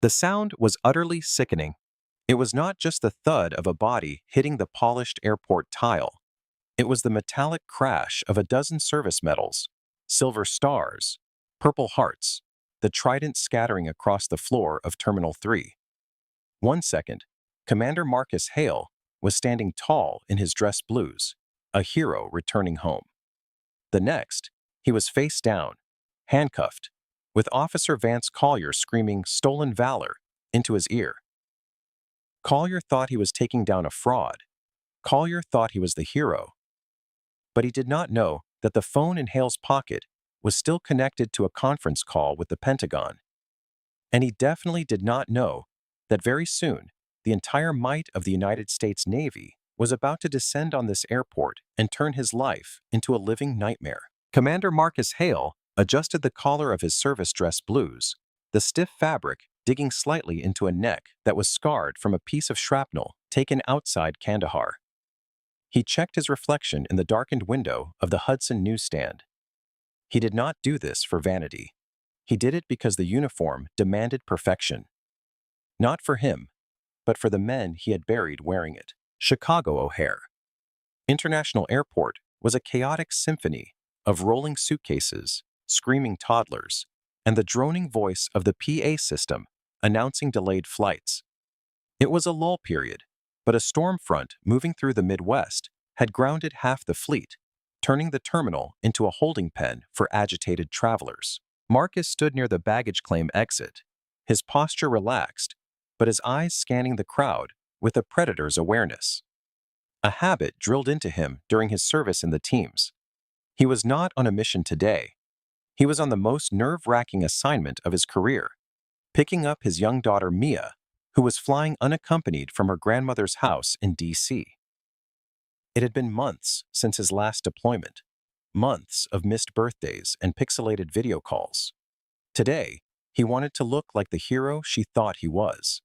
The sound was utterly sickening. It was not just the thud of a body hitting the polished airport tile. It was the metallic crash of a dozen service medals, silver stars, purple hearts, the trident scattering across the floor of Terminal 3. 1 second, Commander Marcus Hale was standing tall in his dress blues, a hero returning home. The next, he was face down, handcuffed, with Officer Vance Collier screaming "Stolen valor" into his ear. Collier thought he was taking down a fraud. Collier thought he was the hero. But he did not know that the phone in Hale's pocket was still connected to a conference call with the Pentagon. And he definitely did not know that very soon the entire might of the United States Navy was about to descend on this airport and turn his life into a living nightmare. Commander Marcus Hale adjusted the collar of his service dress blues, the stiff fabric digging slightly into a neck that was scarred from a piece of shrapnel taken outside Kandahar. He checked his reflection in the darkened window of the Hudson newsstand. He did not do this for vanity. He did it because the uniform demanded perfection. Not for him, but for the men he had buried wearing it. Chicago O'Hare International Airport was a chaotic symphony of rolling suitcases, screaming toddlers, and the droning voice of the PA system announcing delayed flights. It was a lull period, but a storm front moving through the Midwest had grounded half the fleet, turning the terminal into a holding pen for agitated travelers. Marcus stood near the baggage claim exit, his posture relaxed, but his eyes scanning the crowd with a predator's awareness. A habit drilled into him during his service in the teams. He was not on a mission today. He was on the most nerve-wracking assignment of his career, picking up his young daughter Mia, who was flying unaccompanied from her grandmother's house in D.C. It had been months since his last deployment, months of missed birthdays and pixelated video calls. Today, he wanted to look like the hero she thought he was.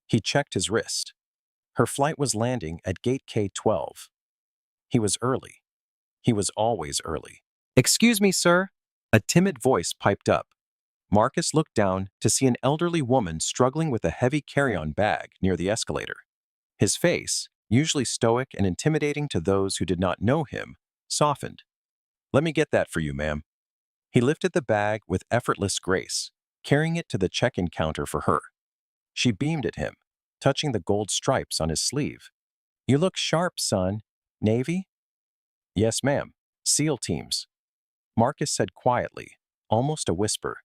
He checked his wrist. Her flight was landing at Gate K-12. He was early. He was always early. "Excuse me, sir," a timid voice piped up. Marcus looked down to see an elderly woman struggling with a heavy carry-on bag near the escalator. His face, usually stoic and intimidating to those who did not know him, softened. "Let me get that for you, ma'am." He lifted the bag with effortless grace, carrying it to the check-in counter for her. She beamed at him, touching the gold stripes on his sleeve. "You look sharp, son. Navy?" "Yes, ma'am. SEAL teams," Marcus said quietly, almost a whisper.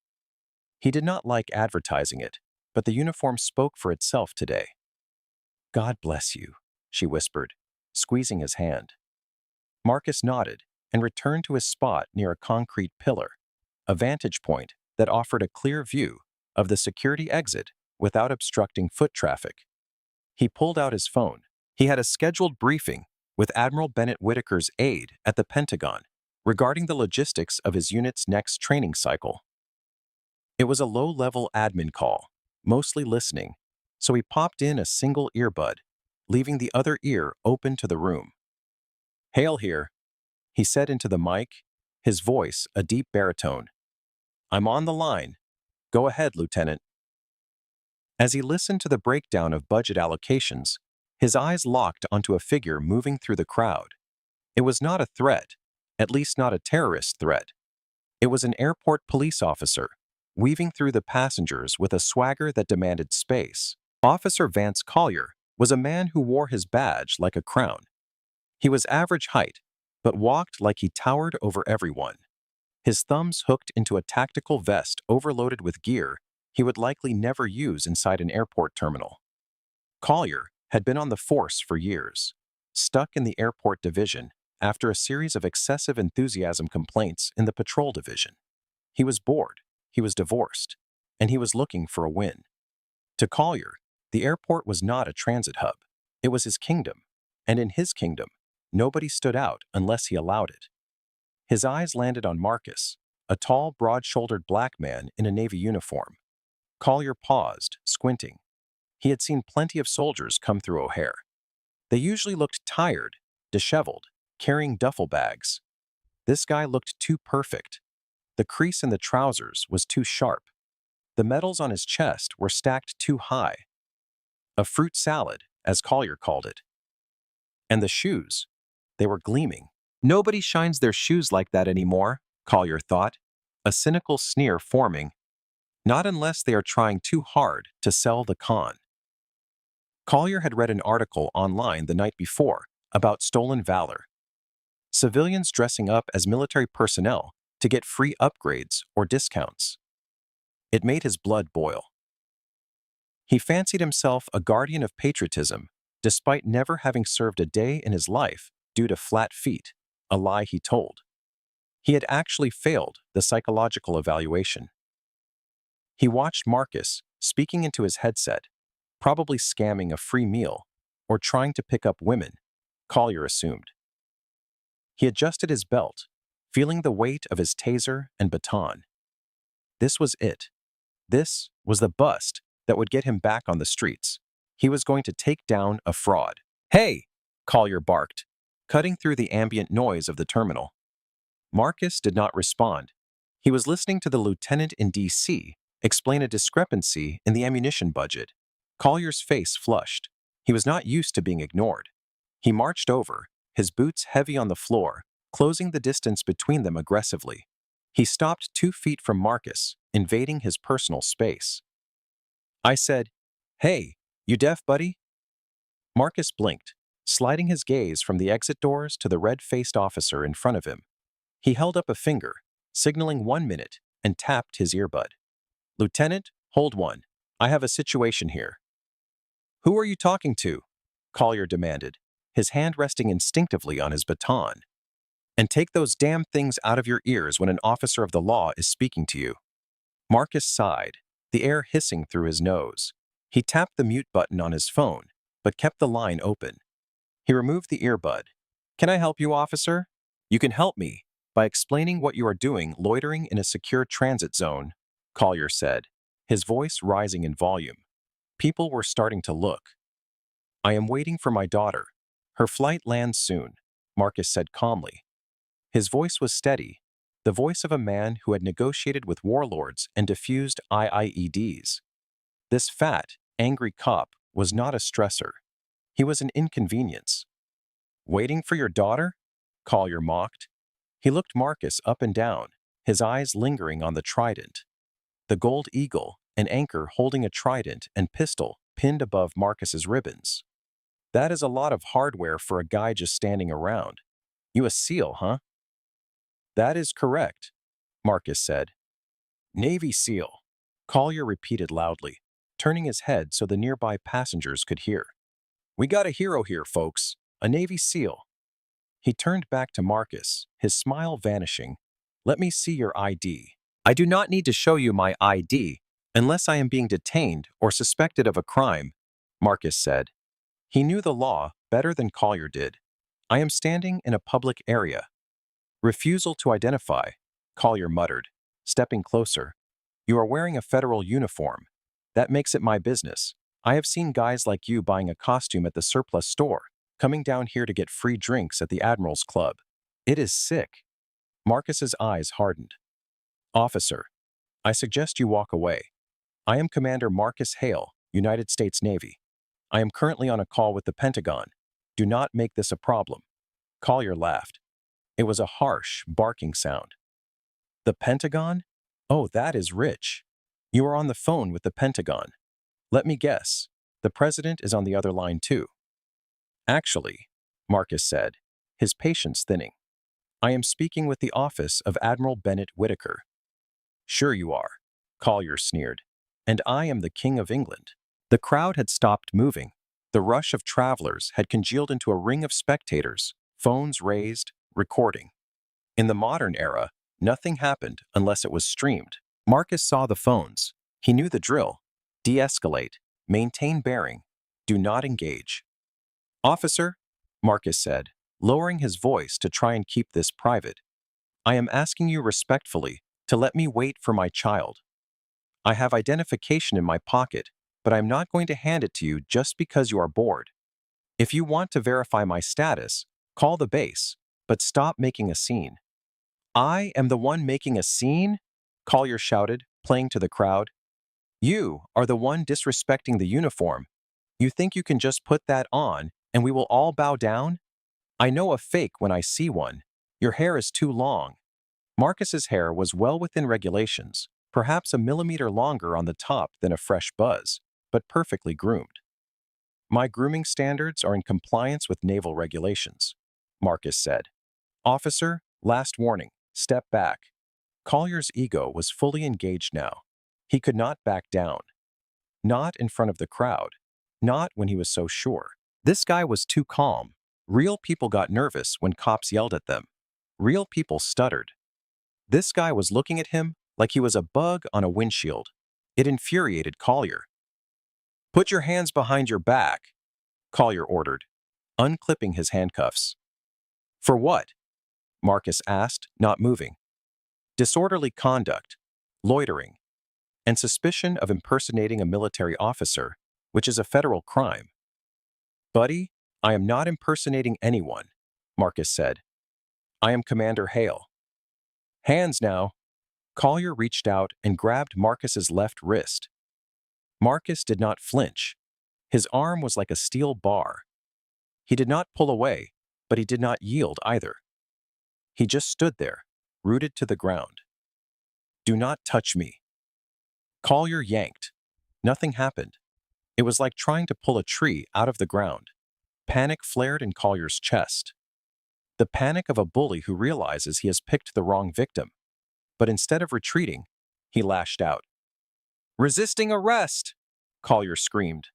He did not like advertising it, but the uniform spoke for itself today. "God bless you," she whispered, squeezing his hand. Marcus nodded and returned to his spot near a concrete pillar, a vantage point that offered a clear view of the security exit without obstructing foot traffic. He pulled out his phone. He had a scheduled briefing with Admiral Bennett Whitaker's aide at the Pentagon regarding the logistics of his unit's next training cycle. It was a low-level admin call, mostly listening, so he popped in a single earbud, leaving the other ear open to the room. "Hale here," he said into the mic, his voice a deep baritone. "I'm on the line. Go ahead, Lieutenant." As he listened to the breakdown of budget allocations, his eyes locked onto a figure moving through the crowd. It was not a threat, at least not a terrorist threat. It was an airport police officer, weaving through the passengers with a swagger that demanded space. Officer Vance Collier was a man who wore his badge like a crown. He was average height, but walked like he towered over everyone. His thumbs hooked into a tactical vest overloaded with gear he would likely never use inside an airport terminal. Collier had been on the force for years, stuck in the airport division after a series of excessive enthusiasm complaints in the patrol division. He was bored, he was divorced, and he was looking for a win. To Collier, the airport was not a transit hub. It was his kingdom, and in his kingdom, nobody stood out unless he allowed it. His eyes landed on Marcus, a tall, broad-shouldered black man in a Navy uniform. Collier paused, squinting. He had seen plenty of soldiers come through O'Hare. They usually looked tired, disheveled, carrying duffel bags. This guy looked too perfect. The crease in the trousers was too sharp. The medals on his chest were stacked too high. A fruit salad, as Collier called it. And the shoes, they were gleaming. Nobody shines their shoes like that anymore, Collier thought, a cynical sneer forming, not unless they are trying too hard to sell the con. Collier had read an article online the night before about stolen valor. Civilians dressing up as military personnel to get free upgrades or discounts. It made his blood boil. He fancied himself a guardian of patriotism, despite never having served a day in his life due to flat feet, a lie he told. He had actually failed the psychological evaluation. He watched Marcus speaking into his headset, probably scamming a free meal or trying to pick up women, Collier assumed. He adjusted his belt, feeling the weight of his taser and baton. This was it. This was the bust that would get him back on the streets. He was going to take down a fraud. "Hey!" Collier barked, cutting through the ambient noise of the terminal. Marcus did not respond. He was listening to the lieutenant in D.C. explain a discrepancy in the ammunition budget. Collier's face flushed. He was not used to being ignored. He marched over, his boots heavy on the floor, closing the distance between them aggressively. He stopped 2 feet from Marcus, invading his personal space. "I said, hey, you deaf, buddy?" Marcus blinked, sliding his gaze from the exit doors to the red-faced officer in front of him. He held up a finger, signaling 1 minute, and tapped his earbud. "Lieutenant, hold one. I have a situation here." "Who are you talking to?" Collier demanded, his hand resting instinctively on his baton. "And take those damn things out of your ears when an officer of the law is speaking to you." Marcus sighed, the air hissing through his nose. He tapped the mute button on his phone, but kept the line open. He removed the earbud. "Can I help you, officer?" "You can help me by explaining what you are doing loitering in a secure transit zone," Collier said, his voice rising in volume. People were starting to look. "I am waiting for my daughter. Her flight lands soon," Marcus said calmly. His voice was steady, the voice of a man who had negotiated with warlords and diffused IEDs. This fat, angry cop was not a stressor. He was an inconvenience. "Waiting for your daughter?" Collier mocked. He looked Marcus up and down, his eyes lingering on the trident. The gold eagle, an anchor holding a trident and pistol pinned above Marcus's ribbons. "That is a lot of hardware for a guy just standing around. You a SEAL, huh?" "That is correct," Marcus said. "Navy SEAL," Collier repeated loudly, turning his head so the nearby passengers could hear. "We got a hero here, folks, a Navy SEAL." He turned back to Marcus, his smile vanishing. "Let me see your ID." "I do not need to show you my ID unless I am being detained or suspected of a crime," Marcus said. He knew the law better than Collier did. "I am standing in a public area." "Refusal to identify," Collier muttered, stepping closer. "You are wearing a federal uniform. That makes it my business. I have seen guys like you buying a costume at the surplus store, coming down here to get free drinks at the Admiral's Club. It is sick." Marcus's eyes hardened. "Officer, I suggest you walk away. I am Commander Marcus Hale, United States Navy. I am currently on a call with the Pentagon. Do not make this a problem." Collier laughed. It was a harsh, barking sound. "The Pentagon? Oh, that is rich. You are on the phone with the Pentagon. Let me guess, the president is on the other line too." "Actually," Marcus said, his patience thinning, "I am speaking with the office of Admiral Bennett Whitaker." "Sure you are," Collier sneered, "and I am the King of England." The crowd had stopped moving. The rush of travelers had congealed into a ring of spectators, phones raised, recording. In the modern era, nothing happened unless it was streamed. Marcus saw the phones. He knew the drill. De-escalate, maintain bearing, do not engage. "Officer," Marcus said, lowering his voice to try and keep this private, "I am asking you respectfully to let me wait for my child. I have identification in my pocket, but I'm not going to hand it to you just because you are bored. If you want to verify my status, call the base, but stop making a scene." "I am the one making a scene?" Collier shouted, playing to the crowd. You are the one disrespecting the uniform. You think you can just put that on and we will all bow down? I know a fake when I see one. Your hair is too long. Marcus's hair was well within regulations, perhaps a millimeter longer on the top than a fresh buzz, but perfectly groomed. My grooming standards are in compliance with naval regulations, Marcus said. Officer, last warning, step back. Collier's ego was fully engaged now. He could not back down. Not in front of the crowd. Not when he was so sure. This guy was too calm. Real people got nervous when cops yelled at them. Real people stuttered. This guy was looking at him like he was a bug on a windshield. It infuriated Collier. Put your hands behind your back, Collier ordered, unclipping his handcuffs. For what? Marcus asked, not moving. Disorderly conduct, loitering, and suspicion of impersonating a military officer, which is a federal crime. Buddy, I am not impersonating anyone, Marcus said. I am Commander Hale. Hands now. Collier reached out and grabbed Marcus's left wrist. Marcus did not flinch. His arm was like a steel bar. He did not pull away, but he did not yield either. He just stood there, rooted to the ground. Do not touch me. Collier yanked. Nothing happened. It was like trying to pull a tree out of the ground. Panic flared in Collier's chest. The panic of a bully who realizes he has picked the wrong victim. But instead of retreating, he lashed out. Resisting arrest! Collier screamed.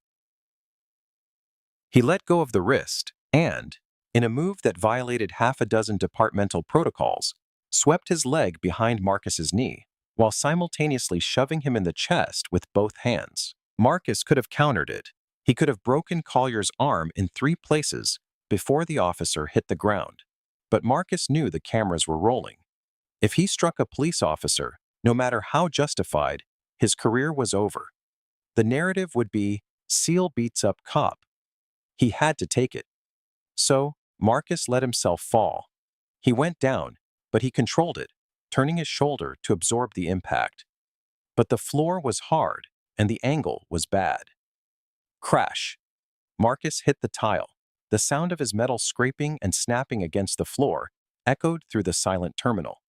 He let go of the wrist and, in a move that violated half a dozen departmental protocols, swept his leg behind Marcus's knee, while simultaneously shoving him in the chest with both hands. Marcus could have countered it. He could have broken Collier's arm in 3 places before the officer hit the ground. But Marcus knew the cameras were rolling. If he struck a police officer, no matter how justified, his career was over. The narrative would be, SEAL beats up cop. He had to take it. So, Marcus let himself fall. He went down, but he controlled it, turning his shoulder to absorb the impact. But the floor was hard, and the angle was bad. Crash. Marcus hit the tile. The sound of his metal scraping and snapping against the floor echoed through the silent terminal.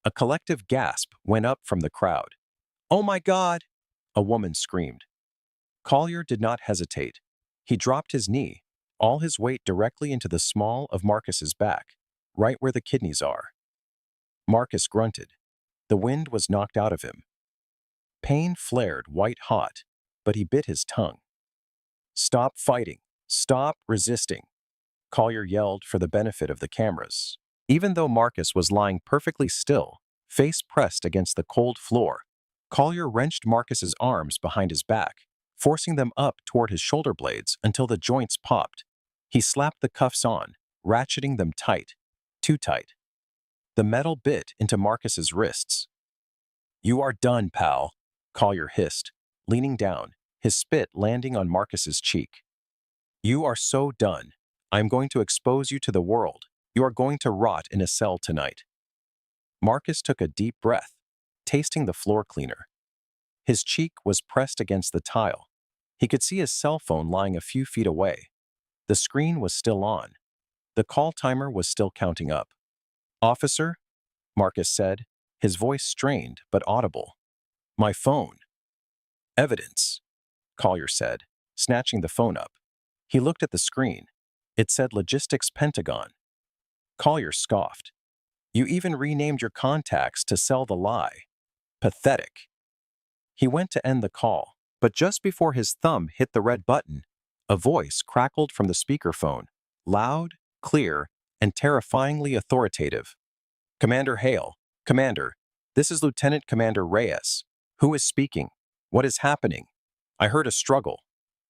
A collective gasp went up from the crowd. Oh my God! A woman screamed. Collier did not hesitate. He dropped his knee, all his weight directly into the small of Marcus's back, right where the kidneys are. Marcus grunted. The wind was knocked out of him. Pain flared white-hot, but he bit his tongue. Stop fighting. Stop resisting, Collier yelled for the benefit of the cameras. Even though Marcus was lying perfectly still, face pressed against the cold floor, Collier wrenched Marcus's arms behind his back, forcing them up toward his shoulder blades until the joints popped. He slapped the cuffs on, ratcheting them tight, too tight. The metal bit into Marcus's wrists. You are done, pal, Collier hissed, leaning down, his spit landing on Marcus's cheek. You are so done. I am going to expose you to the world. You are going to rot in a cell tonight. Marcus took a deep breath, tasting the floor cleaner. His cheek was pressed against the tile. He could see his cell phone lying a few feet away. The screen was still on. The call timer was still counting up. Officer, Marcus said, his voice strained but audible. My phone. Evidence, Collier said, snatching the phone up. He looked at the screen. It said Logistics Pentagon. Collier scoffed. You even renamed your contacts to sell the lie. Pathetic. He went to end the call, but just before his thumb hit the red button, a voice crackled from the speakerphone, loud, clear, and terrifyingly authoritative. Commander Hale, Commander, this is Lieutenant Commander Reyes. Who is speaking? What is happening? I heard a struggle.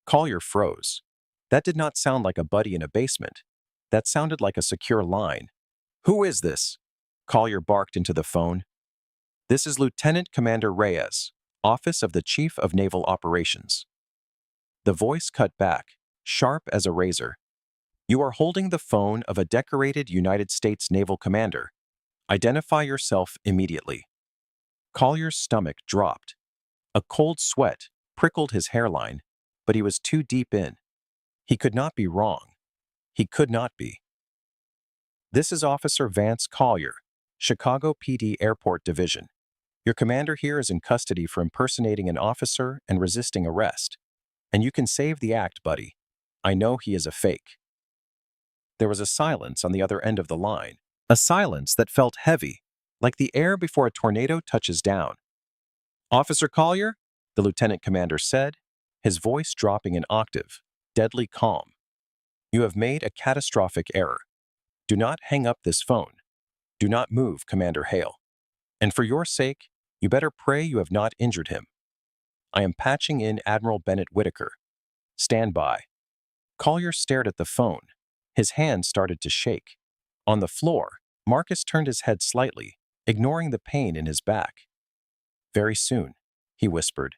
Collier froze. That did not sound like a buddy in a basement. That sounded like a secure line. Who is this? Collier barked into the phone. This is Lieutenant Commander Reyes, Office of the Chief of Naval Operations. The voice cut back, sharp as a razor. You are holding the phone of a decorated United States naval commander. Identify yourself immediately. Collier's stomach dropped. A cold sweat prickled his hairline, but he was too deep in. He could not be wrong. He could not be. This is Officer Vance Collier, Chicago PD Airport Division. Your commander here is in custody for impersonating an officer and resisting arrest. And you can save the act, buddy. I know he is a fake. There was a silence on the other end of the line, a silence that felt heavy, like the air before a tornado touches down. Officer Collier, the lieutenant commander said, his voice dropping an octave, deadly calm. You have made a catastrophic error. Do not hang up this phone. Do not move, Commander Hale. And for your sake, you better pray you have not injured him. I am patching in Admiral Bennett Whitaker. Stand by. Collier stared at the phone. His hand started to shake. On the floor, Marcus turned his head slightly, ignoring the pain in his back. Very soon, he whispered.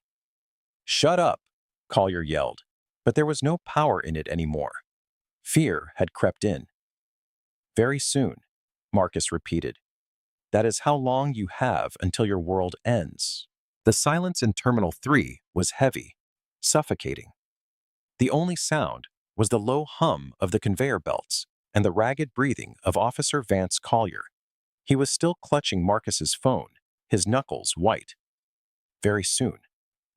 Shut up, Collier yelled, but there was no power in it anymore. Fear had crept in. Very soon, Marcus repeated. That is how long you have until your world ends. The silence in Terminal 3 was heavy, suffocating. The only sound was the low hum of the conveyor belts and the ragged breathing of Officer Vance Collier. He was still clutching Marcus's phone, his knuckles white. Very soon,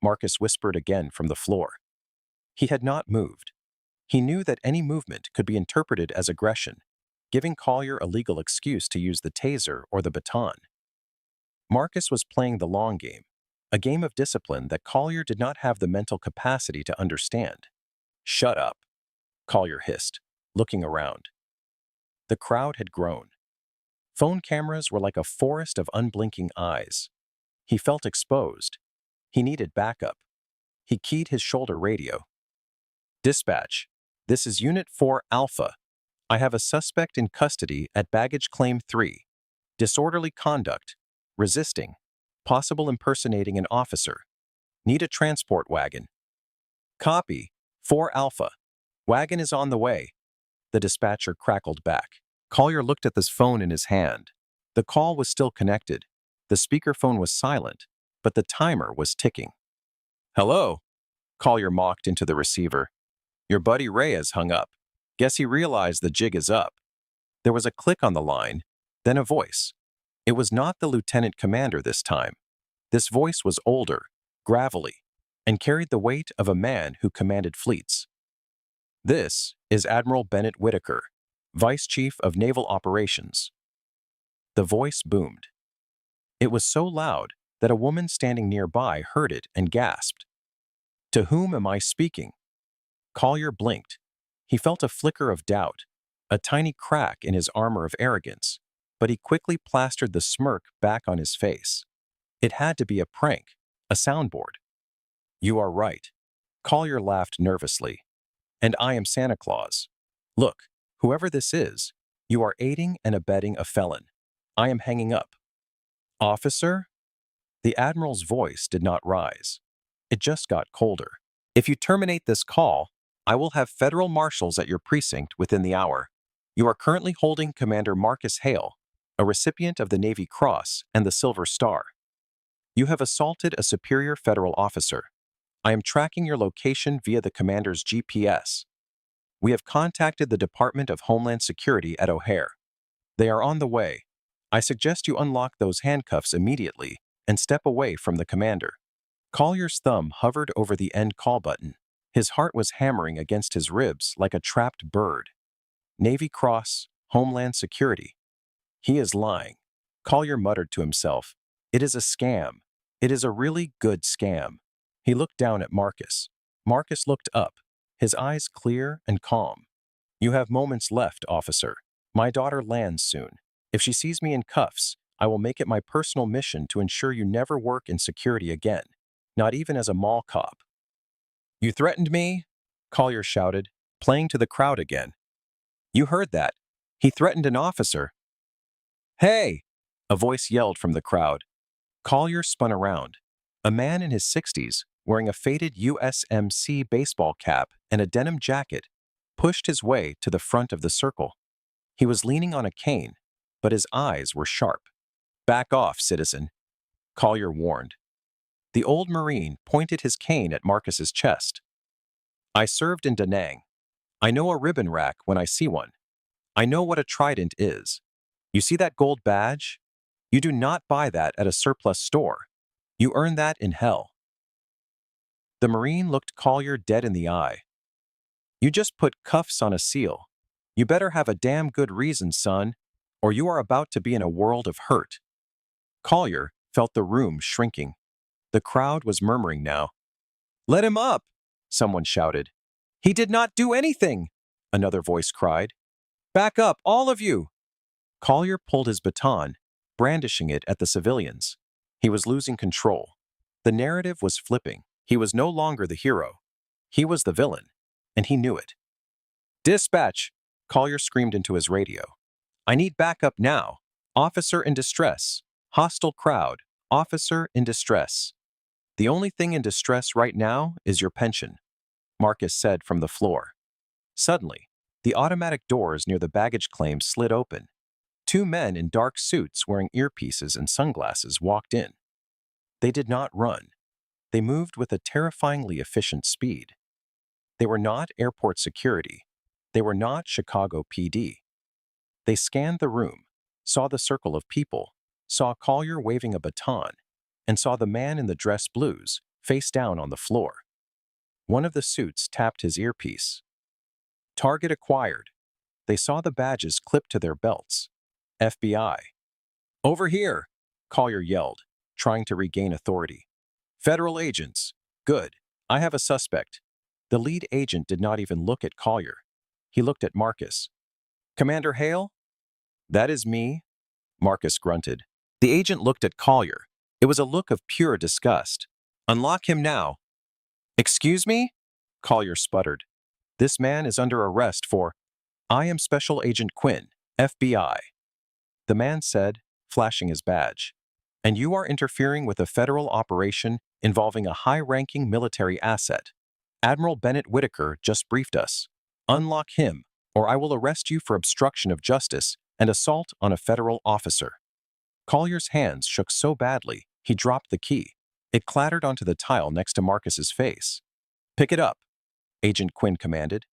Marcus whispered again from the floor. He had not moved. He knew that any movement could be interpreted as aggression, giving Collier a legal excuse to use the taser or the baton. Marcus was playing the long game, a game of discipline that Collier did not have the mental capacity to understand. Shut up, Collier hissed, looking around. The crowd had grown. Phone cameras were like a forest of unblinking eyes. He felt exposed. He needed backup. He keyed his shoulder radio. Dispatch, this is Unit 4 Alpha. I have a suspect in custody at baggage claim 3. Disorderly conduct, resisting, possible impersonating an officer. Need a transport wagon. Copy, 4 Alpha. Wagon is on the way. The dispatcher crackled back. Collier looked at this phone in his hand. The call was still connected. The speakerphone was silent, but the timer was ticking. Hello, Collier mocked into the receiver. Your buddy Ray has hung up. Guess he realized the jig is up. There was a click on the line, then a voice. It was not the lieutenant commander this time. This voice was older, gravelly, and carried the weight of a man who commanded fleets. This is Admiral Bennett Whitaker, Vice Chief of Naval Operations. The voice boomed. It was so loud that a woman standing nearby heard it and gasped. To whom am I speaking? Collier blinked. He felt a flicker of doubt, a tiny crack in his armor of arrogance, but he quickly plastered the smirk back on his face. It had to be a prank, a soundboard. You are right. Collier laughed nervously. And I am Santa Claus. Look, whoever this is, you are aiding and abetting a felon. I am hanging up. Officer? The Admiral's voice did not rise. It just got colder. If you terminate this call, I will have federal marshals at your precinct within the hour. You are currently holding Commander Marcus Hale, a recipient of the Navy Cross and the Silver Star. You have assaulted a superior federal officer. I am tracking your location via the commander's GPS. We have contacted the Department of Homeland Security at O'Hare. They are on the way. I suggest you unlock those handcuffs immediately and step away from the commander. Collier's thumb hovered over the end call button. His heart was hammering against his ribs like a trapped bird. Navy Cross, Homeland Security. He is lying. Collier muttered to himself. It is a scam. It is a really good scam. He looked down at Marcus. Marcus looked up, his eyes clear and calm. You have moments left, officer. My daughter lands soon. If she sees me in cuffs, I will make it my personal mission to ensure you never work in security again, not even as a mall cop. You threatened me? Collier shouted, playing to the crowd again. You heard that. He threatened an officer. Hey! A voice yelled from the crowd. Collier spun around. A man in his 60s, wearing a faded USMC baseball cap and a denim jacket, pushed his way to the front of the circle. He was leaning on a cane, but his eyes were sharp. Back off, citizen, Collier warned. The old Marine pointed his cane at Marcus's chest. I served in Da Nang. I know a ribbon rack when I see one. I know what a trident is. You see that gold badge? You do not buy that at a surplus store. You earn that in hell. The Marine looked Collier dead in the eye. You just put cuffs on a seal. You better have a damn good reason, son, or you are about to be in a world of hurt. Collier felt the room shrinking. The crowd was murmuring now. Let him up, someone shouted. He did not do anything, another voice cried. Back up, all of you. Collier pulled his baton, brandishing it at the civilians. He was losing control. The narrative was flipping. He was no longer the hero. He was the villain, and he knew it. Dispatch, Collier screamed into his radio. I need backup now. Officer in distress. Hostile crowd. Officer in distress. The only thing in distress right now is your pension, Marcus said from the floor. Suddenly, the automatic doors near the baggage claim slid open. Two men in dark suits wearing earpieces and sunglasses walked in. They did not run. They moved with a terrifyingly efficient speed. They were not airport security. They were not Chicago PD. They scanned the room, saw the circle of people, saw Collier waving a baton, and saw the man in the dress blues face down on the floor. One of the suits tapped his earpiece. Target acquired. They saw the badges clipped to their belts. FBI. Over here, Collier yelled, trying to regain authority. Federal agents. Good. I have a suspect. The lead agent did not even look at Collier. He looked at Marcus. Commander Hale? That is me, Marcus grunted. The agent looked at Collier. It was a look of pure disgust. Unlock him now. Excuse me? Collier sputtered. This man is under arrest for, I am Special Agent Quinn, FBI. The man said, flashing his badge. And you are interfering with a federal operation involving a high-ranking military asset. Admiral Bennett Whitaker just briefed us. Unlock him, or I will arrest you for obstruction of justice and assault on a federal officer. Collier's hands shook so badly, he dropped the key. It clattered onto the tile next to Marcus's face. Pick it up, Agent Quinn commanded.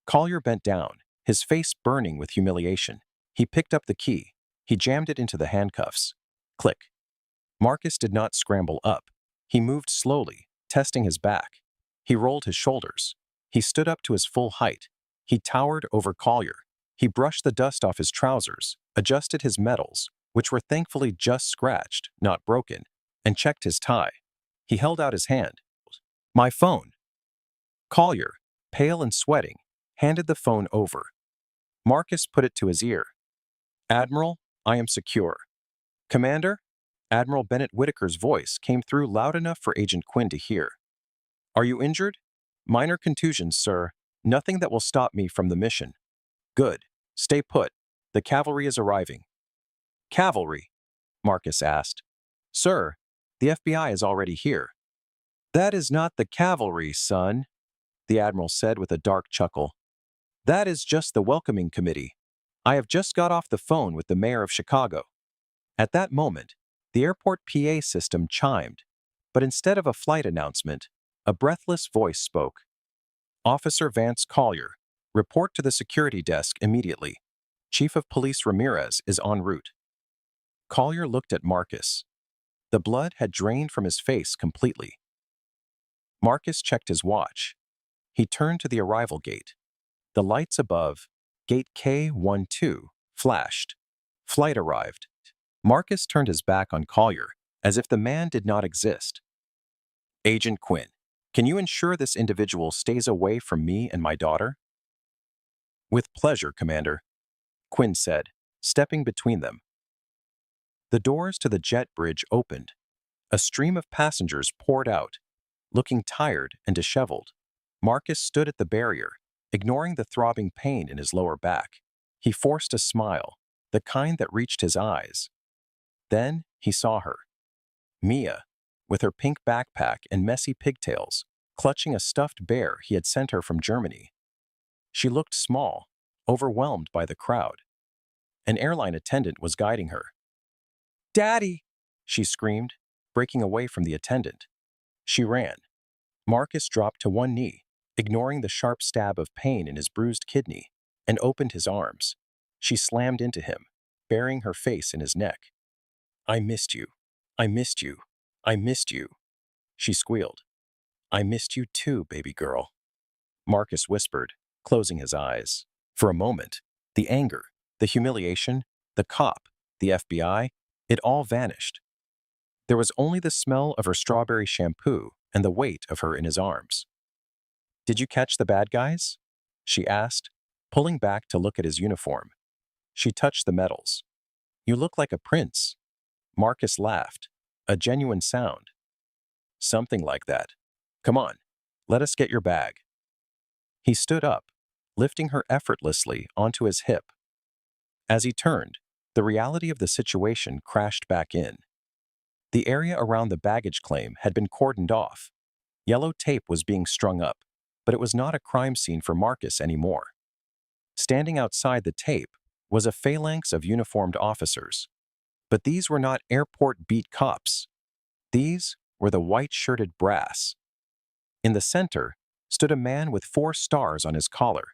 Collier bent down, his face burning with humiliation. He picked up the key. He jammed it into the handcuffs. Click. Marcus did not scramble up. He moved slowly, testing his back. He rolled his shoulders. He stood up to his full height. He towered over Collier. He brushed the dust off his trousers, adjusted his medals, which were thankfully just scratched, not broken, and checked his tie. He held out his hand. My phone. Collier, pale and sweating, handed the phone over. Marcus put it to his ear. Admiral, I am secure. Commander? Admiral Bennett Whitaker's voice came through loud enough for Agent Quinn to hear. Are you injured? Minor contusions, sir. Nothing that will stop me from the mission. Good. Stay put. The cavalry is arriving. Cavalry? Marcus asked. Sir, the FBI is already here. That is not the cavalry, son, the Admiral said with a dark chuckle. That is just the welcoming committee. I have just got off the phone with the mayor of Chicago. At that moment, the airport PA system chimed, but instead of a flight announcement, a breathless voice spoke. Officer Vance Collier, report to the security desk immediately. Chief of Police Ramirez is en route. Collier looked at Marcus. The blood had drained from his face completely. Marcus checked his watch. He turned to the arrival gate. The lights above, gate K12, flashed. Flight arrived. Marcus turned his back on Collier, as if the man did not exist. Agent Quinn, can you ensure this individual stays away from me and my daughter? With pleasure, Commander, Quinn said, stepping between them. The doors to the jet bridge opened. A stream of passengers poured out, looking tired and disheveled. Marcus stood at the barrier, ignoring the throbbing pain in his lower back. He forced a smile, the kind that reached his eyes. Then he saw her. Mia, with her pink backpack and messy pigtails, clutching a stuffed bear he had sent her from Germany. She looked small, overwhelmed by the crowd. An airline attendant was guiding her. Daddy, she screamed. breaking away from the attendant. She ran. Marcus dropped to one knee, ignoring the sharp stab of pain in his bruised kidney, and opened his arms. She slammed into him, burying her face in his neck. "I missed you. I missed you. I missed you," she squealed. "I missed you too, baby girl," Marcus whispered, closing his eyes. For a moment, the anger, the humiliation, the cop, the FBI, it all vanished. There was only the smell of her strawberry shampoo and the weight of her in his arms. "Did you catch the bad guys?" she asked, pulling back to look at his uniform. She touched the medals. "You look like a prince." Marcus laughed, a genuine sound. "Something like that. Come on, let us get your bag." He stood up, lifting her effortlessly onto his hip. As he turned, the reality of the situation crashed back in. The area around the baggage claim had been cordoned off. Yellow tape was being strung up, but it was not a crime scene for Marcus anymore. Standing outside the tape was a phalanx of uniformed officers. But these were not airport beat cops. These were the white-shirted brass. In the center stood a man with 4 stars on his collar,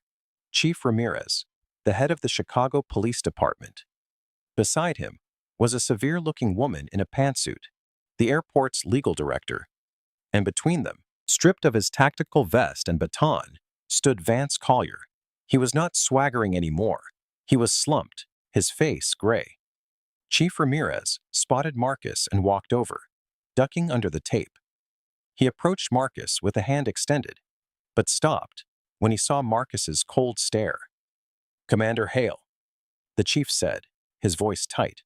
Chief Ramirez, the head of the Chicago Police Department. Beside him was a severe-looking woman in a pantsuit, the airport's legal director. And between them, stripped of his tactical vest and baton, stood Vance Collier. He was not swaggering anymore. He was slumped, his face gray. Chief Ramirez spotted Marcus and walked over, ducking under the tape. He approached Marcus with a hand extended, but stopped when he saw Marcus's cold stare. "Commander Hale," the chief said, his voice tight.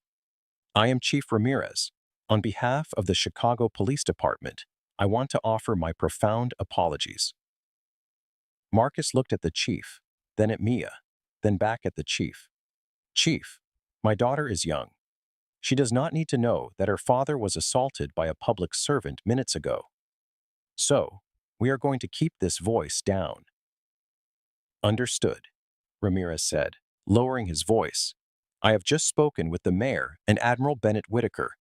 "I am Chief Ramirez. On behalf of the Chicago Police Department, I want to offer my profound apologies." Marcus looked at the chief, then at Mia, then back at the chief. "Chief, my daughter is young. She does not need to know that her father was assaulted by a public servant minutes ago. So, we are going to keep this voice down." "Understood," Ramirez said, lowering his voice. "I have just spoken with the mayor and Admiral Bennett Whitaker.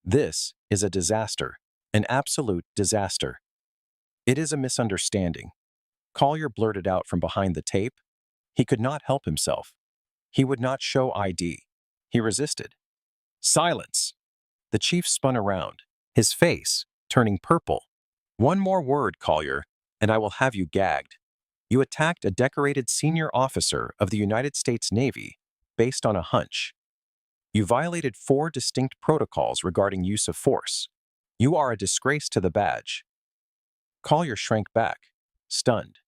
This is a disaster, an absolute disaster." "It is a misunderstanding," Collier blurted out from behind the tape. He could not help himself. He would not show ID. He resisted. "Silence!" The chief spun around, his face turning purple. "One more word, Collier, and I will have you gagged. You attacked a decorated senior officer of the United States Navy based on a hunch. You violated 4 distinct protocols regarding use of force. You are a disgrace to the badge." Collier shrank back, stunned.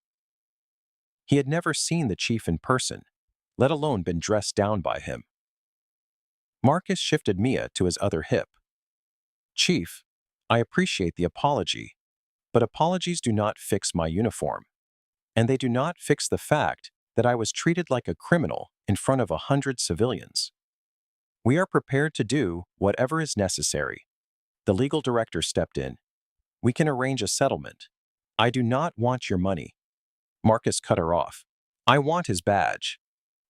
He had never seen the chief in person, let alone been dressed down by him. Marcus shifted Mia to his other hip. "Chief, I appreciate the apology, but apologies do not fix my uniform. And they do not fix the fact that I was treated like a criminal in front of 100 civilians. We are prepared to do whatever is necessary." The legal director stepped in. "We can arrange a settlement. I do not want your money." Marcus cut her off. "I want his badge."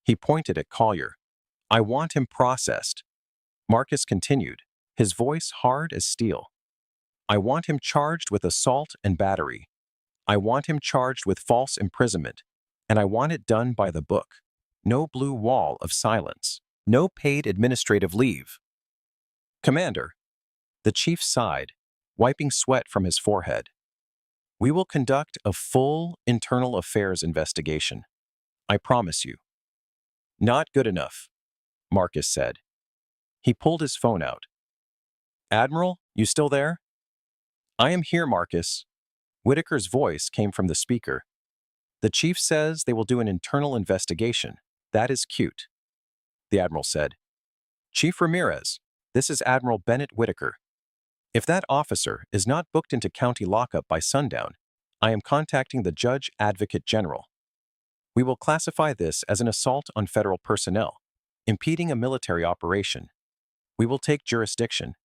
He pointed at Collier. "I want him processed." Marcus continued, his voice hard as steel. "I want him charged with assault and battery. I want him charged with false imprisonment, and I want it done by the book. No blue wall of silence. No paid administrative leave." "Commander," the chief sighed, wiping sweat from his forehead. "We will conduct a full internal affairs investigation. I promise you." "Not good enough," Marcus said. He pulled his phone out. "Admiral, you still there?" "I am here, Marcus." Whitaker's voice came from the speaker. "The chief says they will do an internal investigation. That is cute." The admiral said, "Chief Ramirez, this is Admiral Bennett Whitaker. If that officer is not booked into county lockup by sundown, I am contacting the Judge Advocate General. We will classify this as an assault on federal personnel, impeding a military operation. We will take jurisdiction.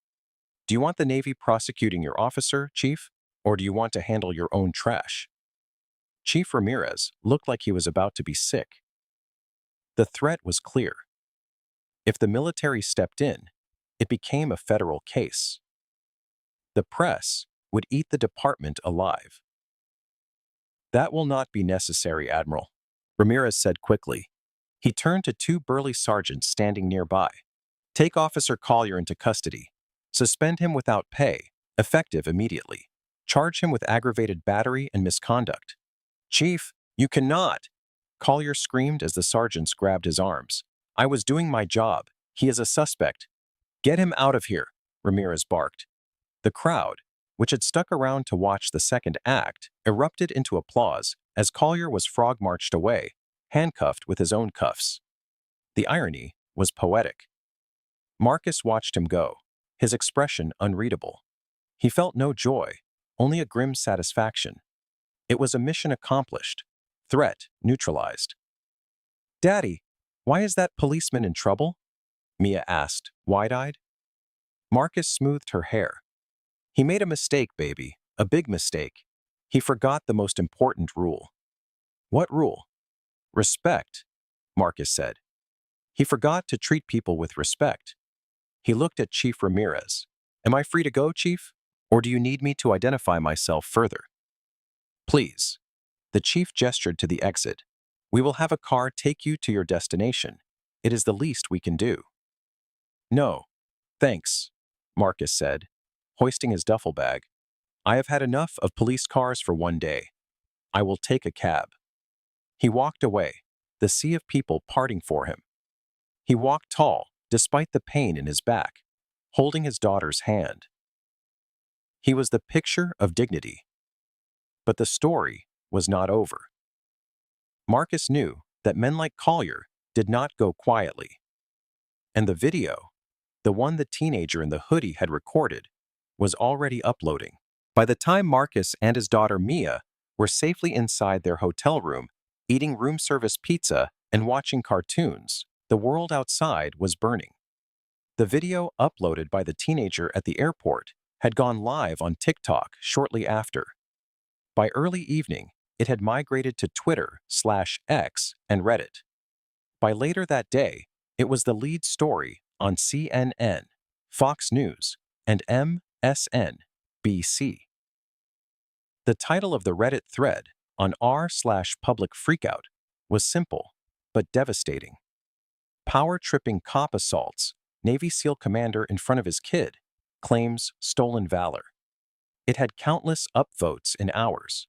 Do you want the Navy prosecuting your officer, Chief, or do you want to handle your own trash?" Chief Ramirez looked like he was about to be sick. The threat was clear. If the military stepped in, it became a federal case. The press would eat the department alive. "That will not be necessary, Admiral," Ramirez said quickly. He turned to two burly sergeants standing nearby. "Take Officer Collier into custody. Suspend him without pay, effective immediately. Charge him with aggravated battery and misconduct." "Chief, you cannot!" Collier screamed as the sergeants grabbed his arms. "I was doing my job. He is a suspect." "Get him out of here," Ramirez barked. The crowd, which had stuck around to watch the second act, erupted into applause as Collier was frog-marched away, handcuffed with his own cuffs. The irony was poetic. Marcus watched him go, his expression unreadable. He felt no joy, only a grim satisfaction. It was a mission accomplished, threat neutralized. "Daddy, why is that policeman in trouble?" Mia asked, wide-eyed. Marcus smoothed her hair. "He made a mistake, baby, a big mistake. He forgot the most important rule." "What rule?" "Respect," Marcus said. "He forgot to treat people with respect." He looked at Chief Ramirez. "Am I free to go, Chief? Or do you need me to identify myself further?" "Please." The chief gestured to the exit. "We will have a car take you to your destination. It is the least we can do." "No, thanks," Marcus said, hoisting his duffel bag. "I have had enough of police cars for one day. I will take a cab." He walked away, the sea of people parting for him. He walked tall, despite the pain in his back, holding his daughter's hand. He was the picture of dignity. But the story was not over. Marcus knew that men like Collier did not go quietly. And the video, the one the teenager in the hoodie had recorded, was already uploading. By the time Marcus and his daughter Mia were safely inside their hotel room, eating room service pizza and watching cartoons, the world outside was burning. The video uploaded by the teenager at the airport had gone live on TikTok shortly after. By early evening, it had migrated to Twitter/X and Reddit. By later that day, it was the lead story on CNN, Fox News, and MSNBC. The title of the Reddit thread on r/public freakout was simple, but devastating. "Power-tripping cop assaults Navy SEAL commander in front of his kid, claims stolen valor." It had countless upvotes in hours.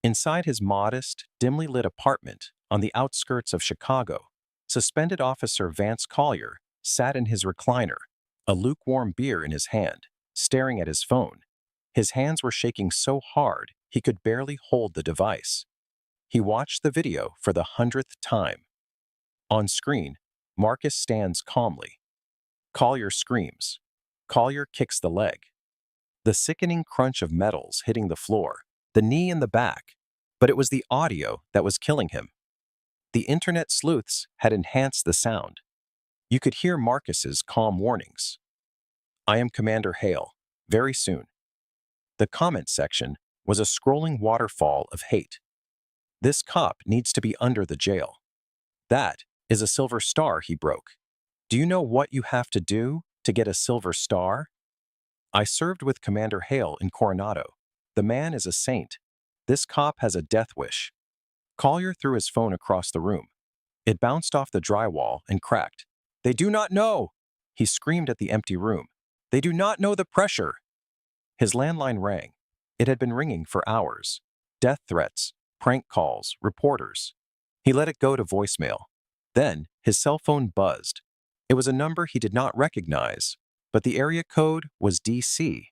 Inside his modest, dimly lit apartment on the outskirts of Chicago, suspended Officer Vance Collier sat in his recliner, a lukewarm beer in his hand, staring at his phone. His hands were shaking so hard he could barely hold the device. He watched the video for the 100th time. On screen, Marcus stands calmly. Collier screams. Collier kicks the leg. The sickening crunch of metals hitting the floor, the knee in the back, but it was the audio that was killing him. The internet sleuths had enhanced the sound. You could hear Marcus's calm warnings. "I am Commander Hale, very soon." The comment section was a scrolling waterfall of hate. "This cop needs to be under the jail." "That is a silver star he broke. Do you know what you have to do to get a silver star?" "I served with Commander Hale in Coronado. The man is a saint. This cop has a death wish." Collier threw his phone across the room. It bounced off the drywall and cracked. "They do not know!" He screamed at the empty room. "They do not know the pressure!" His landline rang. It had been ringing for hours. Death threats, prank calls, reporters. He let it go to voicemail. Then his cell phone buzzed. It was a number he did not recognize, but the area code was DC.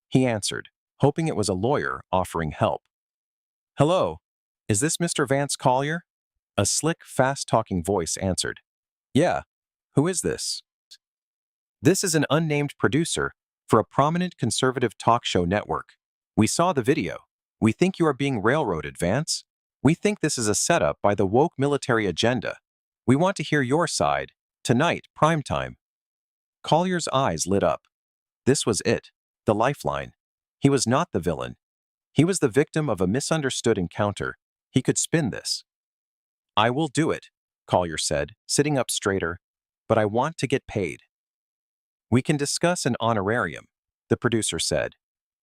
He answered, hoping it was a lawyer offering help. "Hello, is this Mr. Vance Collier?" A slick, fast-talking voice answered. "Yeah, who is this?" "This is an unnamed producer for a prominent conservative talk show network. We saw the video. We think you are being railroaded, Vance. We think this is a setup by the woke military agenda. We want to hear your side. Tonight, primetime." Collier's eyes lit up. This was it, the lifeline. He was not the villain. He was the victim of a misunderstood encounter. He could spin this. "I will do it," Collier said, sitting up straighter, "but I want to get paid." "We can discuss an honorarium." the producer said.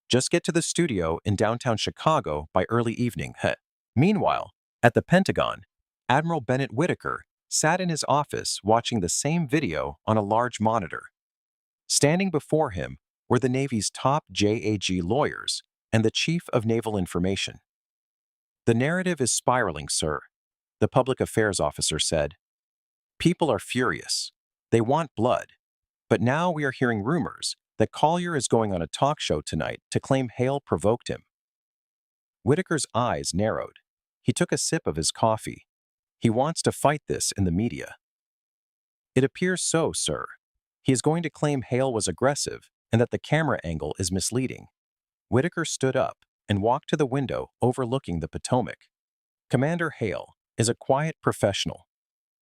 Just get to the studio in downtown Chicago by early evening. Heh. Meanwhile, at the Pentagon, Admiral Bennett Whitaker sat in his office watching the same video on a large monitor. Standing before him were the Navy's top JAG lawyers and the Chief of Naval Information. The narrative is spiraling, sir, the public affairs officer said. People are furious. They want blood. But now we are hearing rumors that Collier is going on a talk show tonight to claim Hale provoked him. Whitaker's eyes narrowed. He took a sip of his coffee. He wants to fight this in the media. It appears so, sir. He is going to claim Hale was aggressive and that the camera angle is misleading. Whitaker stood up and walked to the window overlooking the Potomac. Commander Hale is a quiet professional.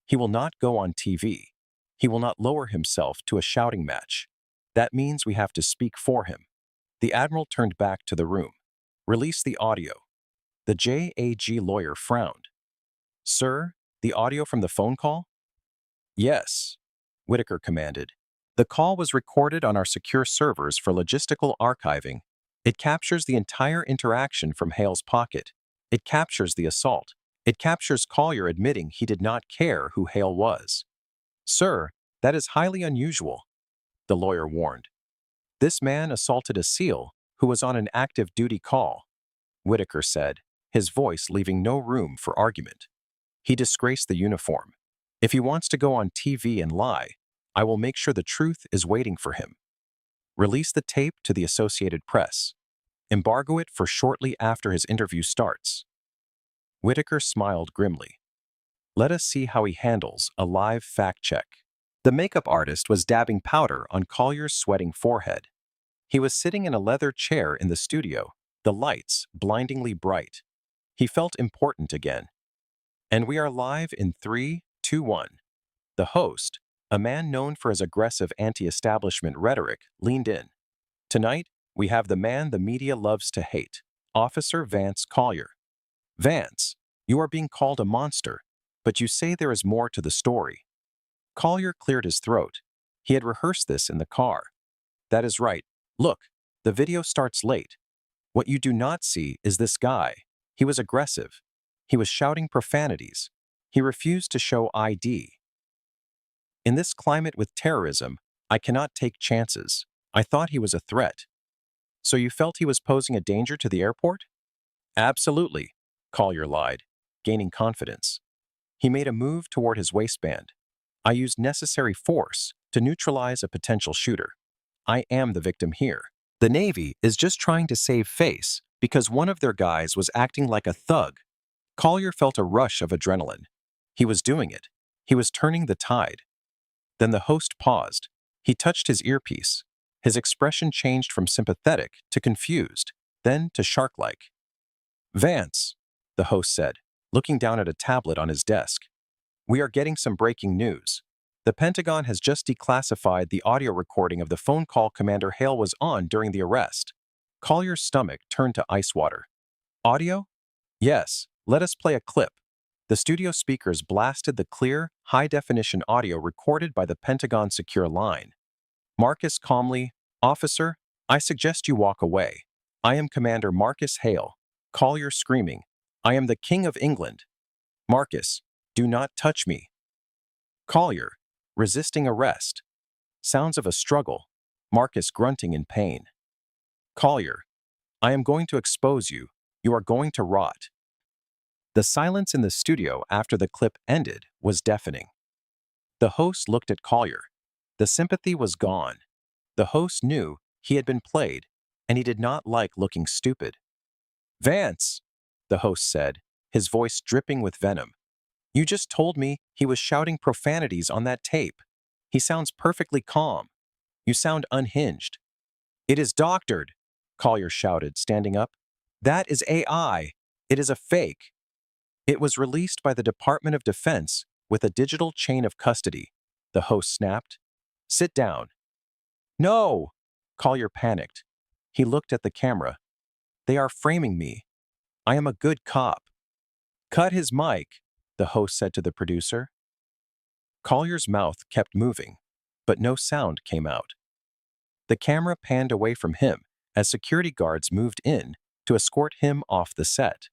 He will not go on TV. He will not lower himself to a shouting match. That means we have to speak for him. The Admiral turned back to the room. Release the audio. The JAG lawyer frowned. Sir, the audio from the phone call? Yes, Whitaker commanded. The call was recorded on our secure servers for logistical archiving. It captures the entire interaction from Hale's pocket. It captures the assault. It captures Collier admitting he did not care who Hale was. Sir, that is highly unusual, the lawyer warned. This man assaulted a SEAL who was on an active duty call, Whitaker said, his voice leaving no room for argument. He disgraced the uniform. If he wants to go on TV and lie, I will make sure the truth is waiting for him. Release the tape to the Associated Press. Embargo it for shortly after his interview starts. Whitaker smiled grimly. Let us see how he handles a live fact check. The makeup artist was dabbing powder on Collier's sweating forehead. He was sitting in a leather chair in the studio, the lights blindingly bright. He felt important again. And we are live in 3, 2, 1. The host, a man known for his aggressive anti-establishment rhetoric, leaned in. Tonight, we have the man the media loves to hate, Officer Vance Collier. Vance, you are being called a monster, but you say there is more to the story. Collier cleared his throat. He had rehearsed this in the car. That is right. Look, the video starts late. What you do not see is this guy. He was aggressive. He was shouting profanities. He refused to show ID. In this climate with terrorism, I cannot take chances. I thought he was a threat. So you felt he was posing a danger to the airport? Absolutely, Collier lied, gaining confidence. He made a move toward his waistband. I used necessary force to neutralize a potential shooter. I am the victim here. The Navy is just trying to save face because one of their guys was acting like a thug. Collier felt a rush of adrenaline. He was doing it. He was turning the tide. Then the host paused. He touched his earpiece. His expression changed from sympathetic to confused, then to shark-like. Vance, the host said, looking down at a tablet on his desk. We are getting some breaking news. The Pentagon has just declassified the audio recording of the phone call Commander Hale was on during the arrest. Collier's stomach turned to ice water. Audio? Yes, let us play a clip. The studio speakers blasted the clear, high-definition audio recorded by the Pentagon secure line. Marcus calmly, Officer, I suggest you walk away. I am Commander Marcus Hale. Collier screaming, I am the King of England. Marcus, do not touch me. Collier, resisting arrest. Sounds of a struggle. Marcus grunting in pain. Collier, I am going to expose you. You are going to rot. The silence in the studio after the clip ended was deafening. The host looked at Collier. The sympathy was gone. The host knew he had been played, and he did not like looking stupid. Vance, the host said, his voice dripping with venom. You just told me he was shouting profanities on that tape. He sounds perfectly calm. You sound unhinged. It is doctored, Collier shouted, standing up. That is AI. It is a fake. It was released by the Department of Defense with a digital chain of custody, the host snapped. Sit down. No! Collier panicked. He looked at the camera. They are framing me. I am a good cop. Cut his mic, the host said to the producer. Collier's mouth kept moving, but no sound came out. The camera panned away from him as security guards moved in to escort him off the set.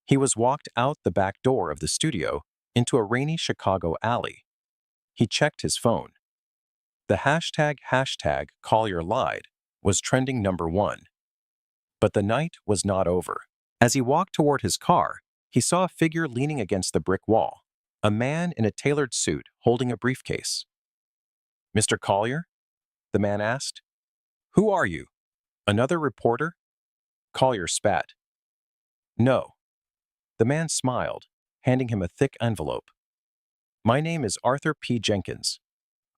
He was walked out the back door of the studio into a rainy Chicago alley. He checked his phone. The hashtag Collier lied was trending #1. But the night was not over. As he walked toward his car, he saw a figure leaning against the brick wall, a man in a tailored suit holding a briefcase. "Mr. Collier?" the man asked. "Who are you? Another reporter?" Collier spat. "No." The man smiled, handing him a thick envelope. "My name is Arthur P. Jenkins.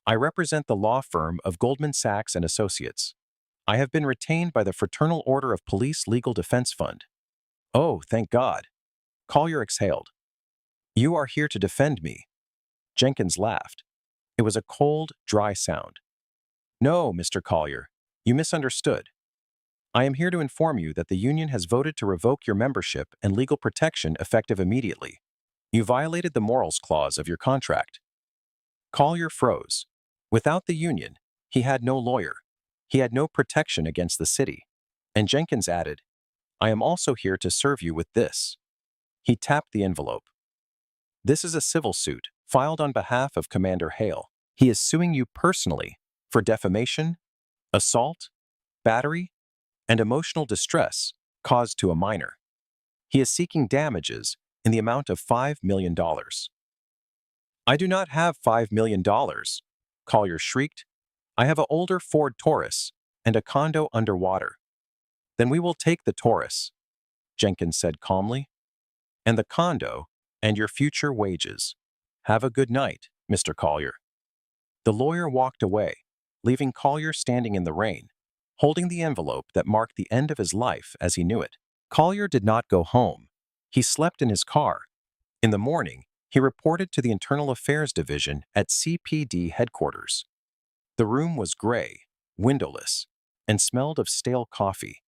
I represent the law firm of Goldman Sachs and Associates. I have been retained by the Fraternal Order of Police Legal Defense Fund." "Oh, thank God." Collier exhaled. "You are here to defend me." Jenkins laughed. It was a cold, dry sound. "No, Mr. Collier, you misunderstood. I am here to inform you that the union has voted to revoke your membership and legal protection effective immediately. You violated the morals clause of your contract." Collier froze. Without the union, he had no lawyer. He had no protection against the city. And Jenkins added, "I am also here to serve you with this." He tapped the envelope. "This is a civil suit filed on behalf of Commander Hale. He is suing you personally for defamation, assault, battery, and emotional distress caused to a minor. He is seeking damages in the amount of $5 million. "I do not have $5 million, Collier shrieked. "I have an older Ford Taurus and a condo underwater." "Then we will take the Taurus," Jenkins said calmly, "and the condo and your future wages. Have a good night, Mr. Collier." The lawyer walked away, leaving Collier standing in the rain, holding the envelope that marked the end of his life as he knew it. Collier did not go home. He slept in his car. In the morning, he reported to the Internal Affairs Division at CPD headquarters. The room was gray, windowless, and smelled of stale coffee.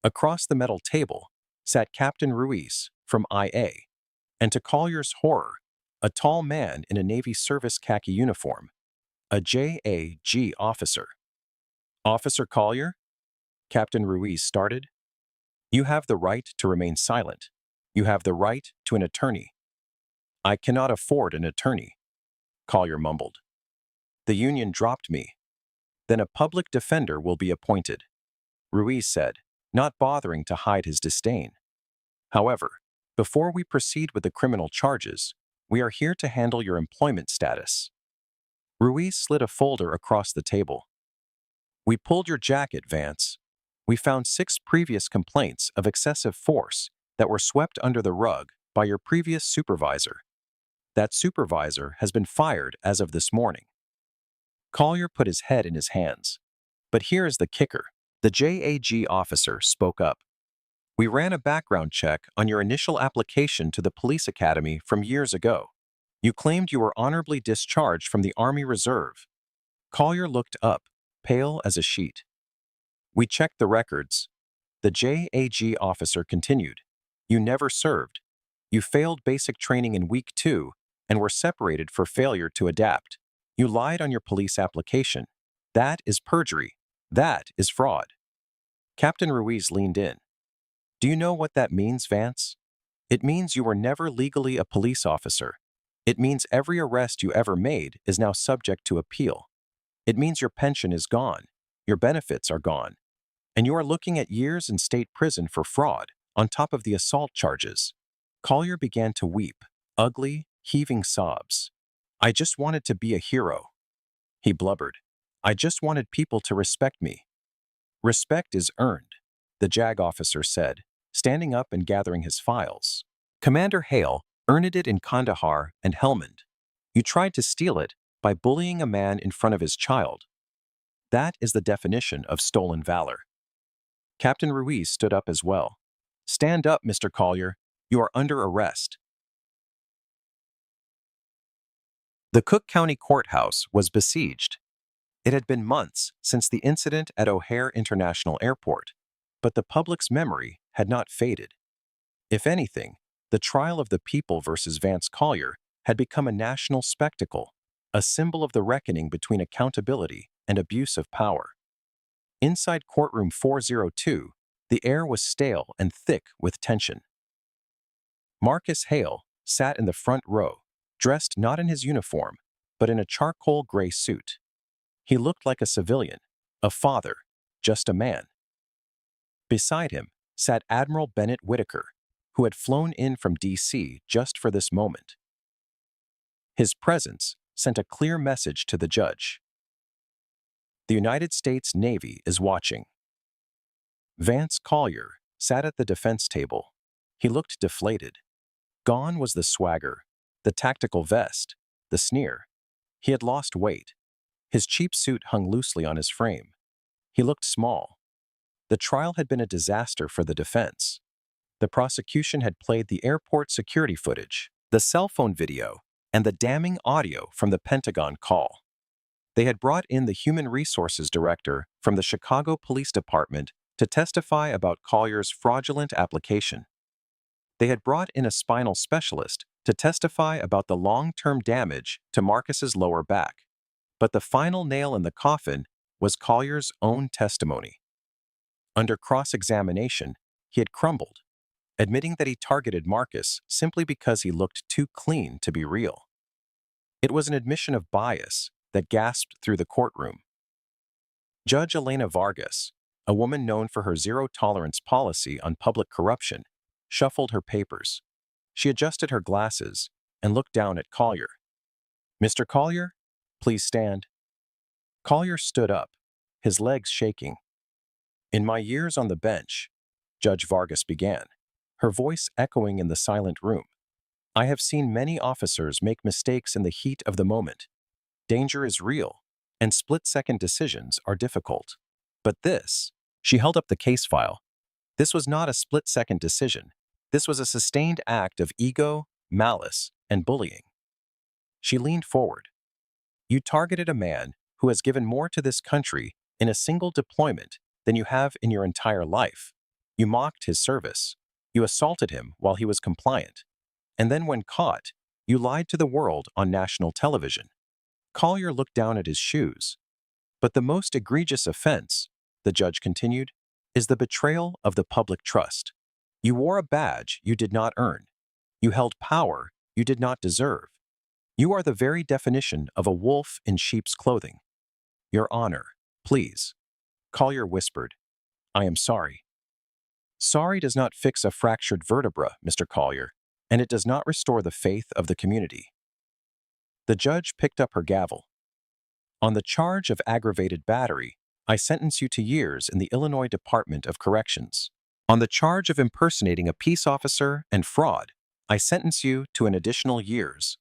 Across the metal table sat Captain Ruiz from IA, and to Collier's horror, a tall man in a Navy service khaki uniform, a JAG officer. "Officer Collier?" Captain Ruiz started. "You have the right to remain silent. You have the right to an attorney." "I cannot afford an attorney," Collier mumbled. "The union dropped me." "Then a public defender will be appointed," Ruiz said, not bothering to hide his disdain. "However, before we proceed with the criminal charges, we are here to handle your employment status." Ruiz slid a folder across the table. "We pulled your jacket, Vance. We found 6 previous complaints of excessive force that were swept under the rug by your previous supervisor. That supervisor has been fired as of this morning." Collier put his head in his hands. "But here is the kicker." The JAG officer spoke up. "We ran a background check on your initial application to the police academy from years ago. You claimed you were honorably discharged from the Army Reserve." Collier looked up, pale as a sheet. "We checked the records." The JAG officer continued. "You never served. You failed basic training in week 2 and were separated for failure to adapt. You lied on your police application. That is perjury. That is fraud." Captain Ruiz leaned in. "Do you know what that means, Vance? It means you were never legally a police officer. It means every arrest you ever made is now subject to appeal. It means your pension is gone, your benefits are gone, and you are looking at years in state prison for fraud on top of the assault charges." Collier began to weep, ugly, heaving sobs. "I just wanted to be a hero," he blubbered. "I just wanted people to respect me." "Respect is earned," the JAG officer said, standing up and gathering his files. "Commander Hale earned it in Kandahar and Helmand. You tried to steal it by bullying a man in front of his child. That is the definition of stolen valor." Captain Ruiz stood up as well. "Stand up, Mr. Collier. You are under arrest." The Cook County Courthouse was besieged. It had been months since the incident at O'Hare International Airport, but the public's memory had not faded. If anything, the trial of the people versus Vance Collier had become a national spectacle, a symbol of the reckoning between accountability and abuse of power. Inside courtroom 402, the air was stale and thick with tension. Marcus Hale sat in the front row, dressed not in his uniform, but in a charcoal gray suit. He looked like a civilian, a father, just a man. Beside him sat Admiral Bennett Whitaker, who had flown in from D.C. just for this moment. His presence sent a clear message to the judge. The United States Navy is watching. Vance Collier sat at the defense table. He looked deflated. Gone was the swagger, the tactical vest, the sneer. He had lost weight. His cheap suit hung loosely on his frame. He looked small. The trial had been a disaster for the defense. The prosecution had played the airport security footage, the cell phone video, and the damning audio from the Pentagon call. They had brought in the human resources director from the Chicago Police Department to testify about Collier's fraudulent application. They had brought in a spinal specialist to testify about the long-term damage to Marcus's lower back. But the final nail in the coffin was Collier's own testimony. Under cross-examination, he had crumbled, admitting that he targeted Marcus simply because he looked too clean to be real. It was an admission of bias that gasped through the courtroom. Judge Elena Vargas, a woman known for her zero-tolerance policy on public corruption, shuffled her papers. She adjusted her glasses and looked down at Collier. "Mr. Collier, please stand." Collier stood up, his legs shaking. "In my years on the bench," Judge Vargas began, her voice echoing in the silent room, "I have seen many officers make mistakes in the heat of the moment. Danger is real, and split-second decisions are difficult. But this," she held up the case file, "this was not a split-second decision. This was a sustained act of ego, malice, and bullying." She leaned forward. "You targeted a man who has given more to this country in a single deployment than you have in your entire life. You mocked his service. You assaulted him while he was compliant. And then when caught, you lied to the world on national television." Collier looked down at his shoes. "But the most egregious offense," the judge continued, "is the betrayal of the public trust. You wore a badge you did not earn. You held power you did not deserve. You are the very definition of a wolf in sheep's clothing." "Your Honor, please," Collier whispered. "I am sorry." "Sorry does not fix a fractured vertebra, Mr. Collier, and it does not restore the faith of the community." The judge picked up her gavel. "On the charge of aggravated battery, I sentence you to years in the Illinois Department of Corrections. On the charge of impersonating a peace officer and fraud, I sentence you to an additional years.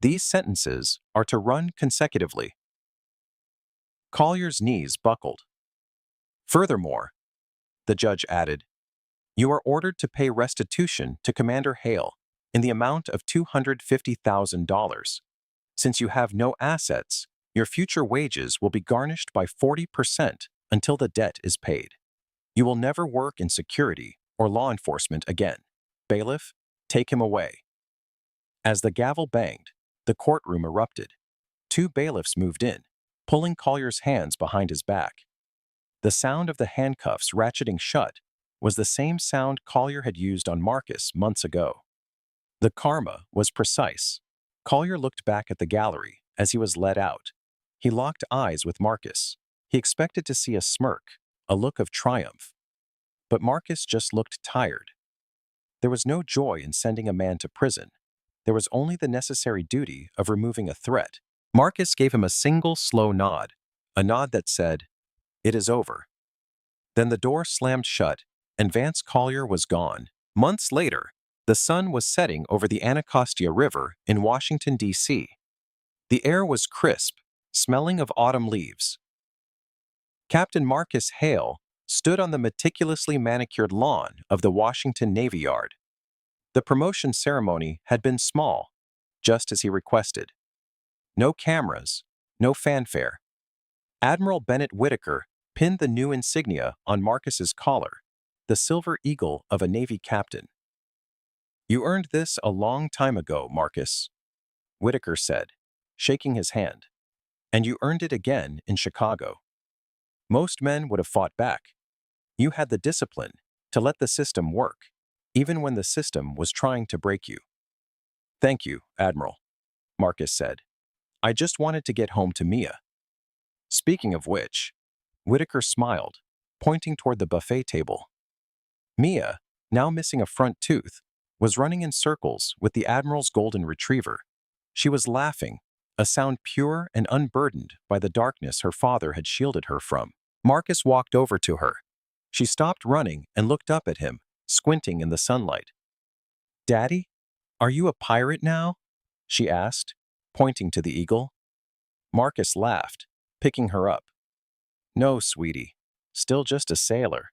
These sentences are to run consecutively." Collier's knees buckled. "Furthermore," the judge added, "you are ordered to pay restitution to Commander Hale in the amount of $250,000. Since you have no assets, your future wages will be garnished by 40% until the debt is paid. You will never work in security or law enforcement again. Bailiff, take him away." As the gavel banged, the courtroom erupted. Two bailiffs moved in, pulling Collier's hands behind his back. The sound of the handcuffs ratcheting shut was the same sound Collier had used on Marcus months ago. The karma was precise. Collier looked back at the gallery as he was led out. He locked eyes with Marcus. He expected to see a smirk, a look of triumph. But Marcus just looked tired. There was no joy in sending a man to prison. There was only the necessary duty of removing a threat. Marcus gave him a single slow nod, a nod that said, "It is over." Then the door slammed shut, and Vance Collier was gone. Months later, the sun was setting over the Anacostia River in Washington, D.C. The air was crisp, smelling of autumn leaves. Captain Marcus Hale stood on the meticulously manicured lawn of the Washington Navy Yard. The promotion ceremony had been small, just as he requested. No cameras, no fanfare. Admiral Bennett Whitaker pinned the new insignia on Marcus's collar, the silver eagle of a Navy captain. "You earned this a long time ago, Marcus," Whitaker said, shaking his hand. "And you earned it again in Chicago." Most men would have fought back. You had the discipline to let the system work, even when the system was trying to break you. Thank you, Admiral, Marcus said. I just wanted to get home to Mia. Speaking of which, Whitaker smiled, pointing toward the buffet table. Mia, now missing a front tooth, was running in circles with the Admiral's golden retriever. She was laughing, a sound pure and unburdened by the darkness her father had shielded her from. Marcus walked over to her. She stopped running and looked up at him, squinting in the sunlight. "Daddy, are you a pirate now?" she asked, pointing to the eagle. Marcus laughed, picking her up. "No, sweetie, still just a sailor."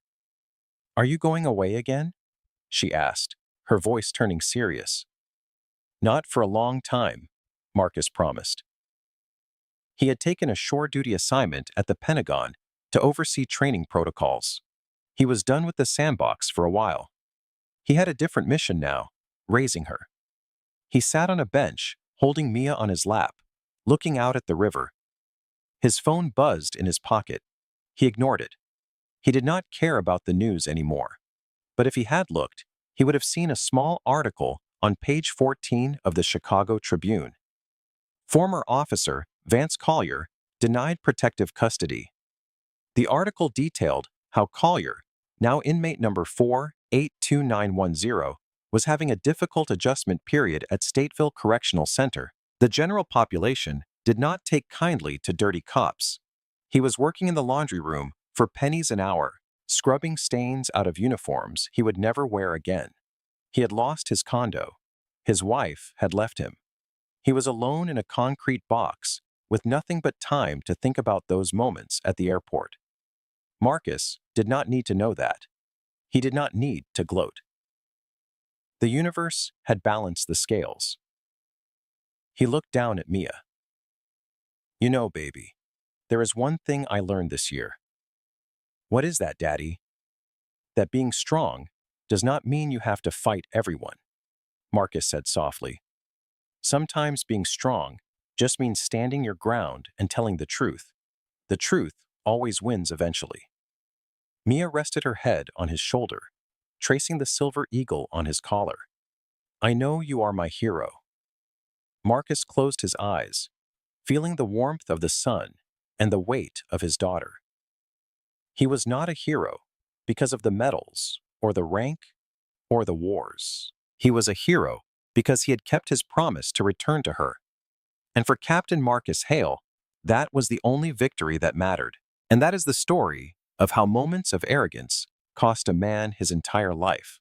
"Are you going away again?" she asked, her voice turning serious. "Not for a long time," Marcus promised. He had taken a shore-duty assignment at the Pentagon to oversee training protocols. He was done with the sandbox for a while. He had a different mission now, raising her. He sat on a bench, holding Mia on his lap, looking out at the river. His phone buzzed in his pocket. He ignored it. He did not care about the news anymore. But if he had looked, he would have seen a small article on page 14 of the Chicago Tribune. Former Officer Vance Collier denied protective custody. The article detailed how Collier, now inmate number 482910, was having a difficult adjustment period at Stateville Correctional Center. The general population did not take kindly to dirty cops. He was working in the laundry room for pennies an hour, scrubbing stains out of uniforms he would never wear again. He had lost his condo. His wife had left him. He was alone in a concrete box, with nothing but time to think about those moments at the airport. Marcus did not need to know that. He did not need to gloat. The universe had balanced the scales. He looked down at Mia. "You know, baby, there is one thing I learned this year." "What is that, Daddy?" "That being strong does not mean you have to fight everyone," Marcus said softly. "Sometimes being strong just means standing your ground and telling the truth. The truth always wins eventually." Mia rested her head on his shoulder, tracing the silver eagle on his collar. "I know you are my hero." Marcus closed his eyes, feeling the warmth of the sun and the weight of his daughter. He was not a hero because of the medals or the rank or the wars. He was a hero because he had kept his promise to return to her. And for Captain Marcus Hale, that was the only victory that mattered. And that is the story of how moments of arrogance cost a man his entire life.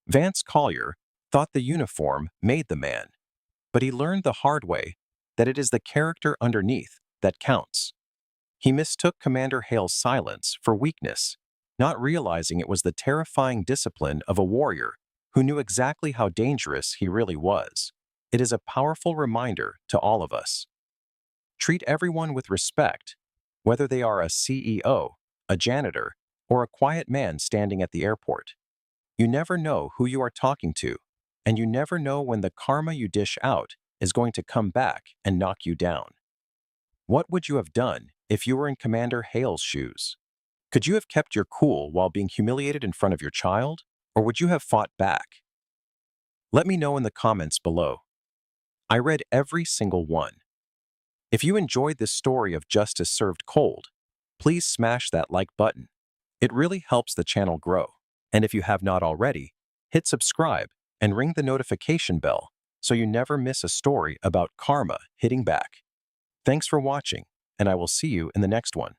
Vance Collier thought the uniform made the man, but he learned the hard way that it is the character underneath that counts. He mistook Commander Hale's silence for weakness, not realizing it was the terrifying discipline of a warrior who knew exactly how dangerous he really was. It is a powerful reminder to all of us. Treat everyone with respect, whether they are a CEO, a janitor, or a quiet man standing at the airport. You never know who you are talking to, and you never know when the karma you dish out is going to come back and knock you down. What would you have done if you were in Commander Hale's shoes? Could you have kept your cool while being humiliated in front of your child, or would you have fought back? Let me know in the comments below. I read every single one. If you enjoyed this story of justice served cold, please smash that like button. It really helps the channel grow. And if you have not already, hit subscribe and ring the notification bell so you never miss a story about karma hitting back. Thanks for watching, and I will see you in the next one.